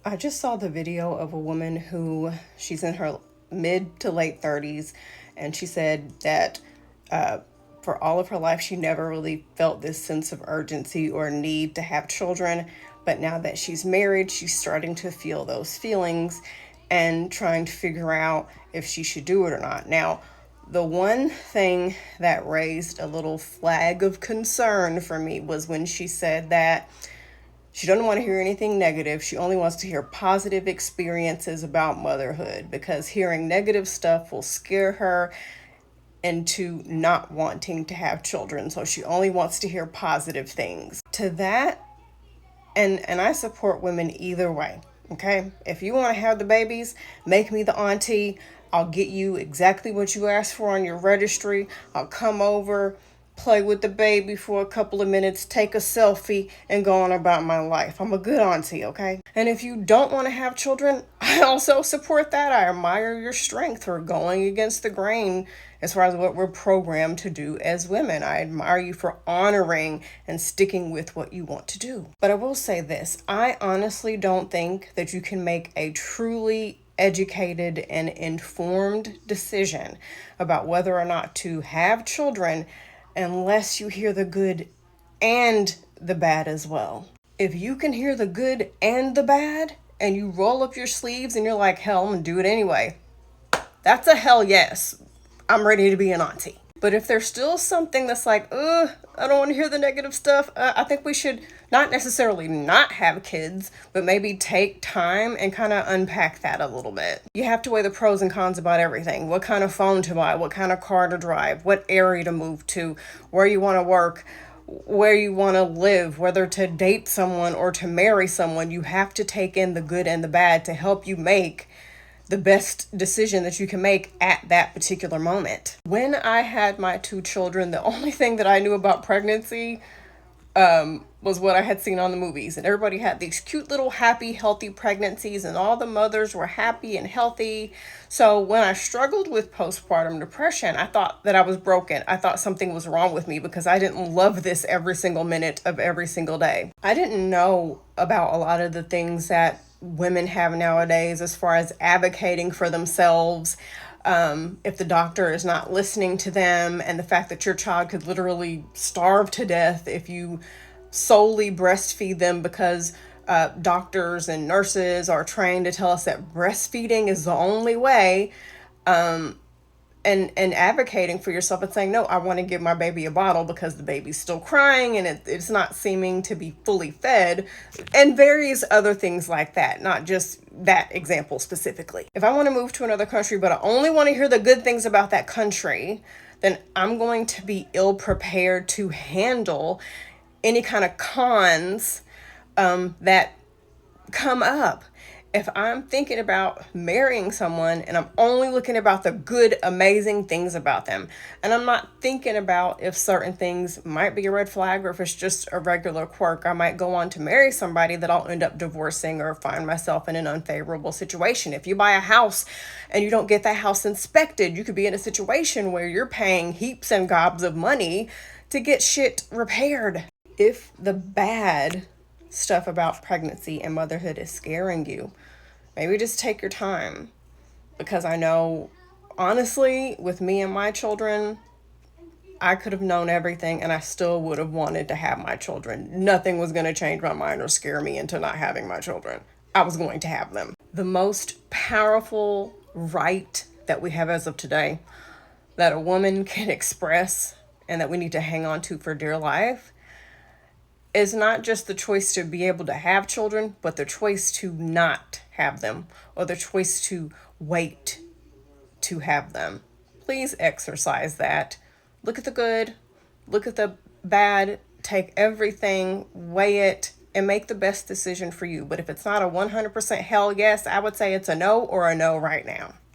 I just saw the video of a woman who she's in her mid to late 30s, and she said that for all of her life, she never really felt this sense of urgency or need to have children. But now that she's married, she's starting to feel those feelings and trying to figure out if she should do it or not. Now, the one thing that raised a little flag of concern for me was when she said that she doesn't want to hear anything negative. She only wants to hear positive experiences about motherhood because hearing negative stuff will scare her into not wanting to have children. So she only wants to hear positive things. To that, and I support women either way. Okay? If you want to have the babies, make me the auntie. I'll get you exactly what you asked for on your registry. I'll come over, play with the baby for a couple of minutes, take a selfie, and go on about my life. I'm a good auntie, okay? And if you don't want to have children, I also support that. I admire your strength for going against the grain as far as what we're programmed to do as women. I admire you for honoring and sticking with what you want to do. But I will say this, I honestly don't think that you can make a truly educated and informed decision about whether or not to have children unless you hear the good and the bad as well. If you can hear the good and the bad and you roll up your sleeves and you're like, hell, I'm gonna do it anyway, that's a hell yes. I'm ready to be an auntie. But if there's still something that's like, I don't want to hear the negative stuff, I think we should not necessarily not have kids, but maybe take time and kind of unpack that a little bit. You have to weigh the pros and cons about everything. What kind of phone to buy, what kind of car to drive, what area to move to, where you want to work, where you want to live, whether to date someone or to marry someone. You have to take in the good and the bad to help you make the best decision that you can make at that particular moment. When I had my two children, the only thing that I knew about pregnancy was what I had seen on the movies. And everybody had these cute little happy, healthy pregnancies and all the mothers were happy and healthy. So when I struggled with postpartum depression, I thought that I was broken. I thought something was wrong with me because I didn't love this every single minute of every single day. I didn't know about a lot of the things that women have nowadays as far as advocating for themselves. If the doctor is not listening to them, and the fact that your child could literally starve to death if you solely breastfeed them because doctors and nurses are trained to tell us that breastfeeding is the only way, and advocating for yourself and saying, no, I want to give my baby a bottle because the baby's still crying and it's not seeming to be fully fed, and various other things like that, not just that example specifically. If I want to move to another country, but I only want to hear the good things about that country, then I'm going to be ill prepared to handle any kind of cons that come up. If I'm thinking about marrying someone and I'm only looking about the good, amazing things about them, and I'm not thinking about if certain things might be a red flag or if it's just a regular quirk, I might go on to marry somebody that I'll end up divorcing or find myself in an unfavorable situation. If you buy a house and you don't get that house inspected, you could be in a situation where you're paying heaps and gobs of money to get shit repaired. If the bad stuff about pregnancy and motherhood is scaring you, maybe just take your time, because I know, honestly, with me and my children, I could have known everything and I still would have wanted to have my children. Nothing was going to change my mind or scare me into not having my children. I was going to have them. The most powerful right that we have as of today that a woman can express and that we need to hang on to for dear life is not just the choice to be able to have children, but the choice to not have them, or the choice to wait to have them. Please exercise that. Look at the good, look at the bad, take everything, weigh it, and make the best decision for you. But if it's not a 100% hell yes, I would say it's a no or a no right now.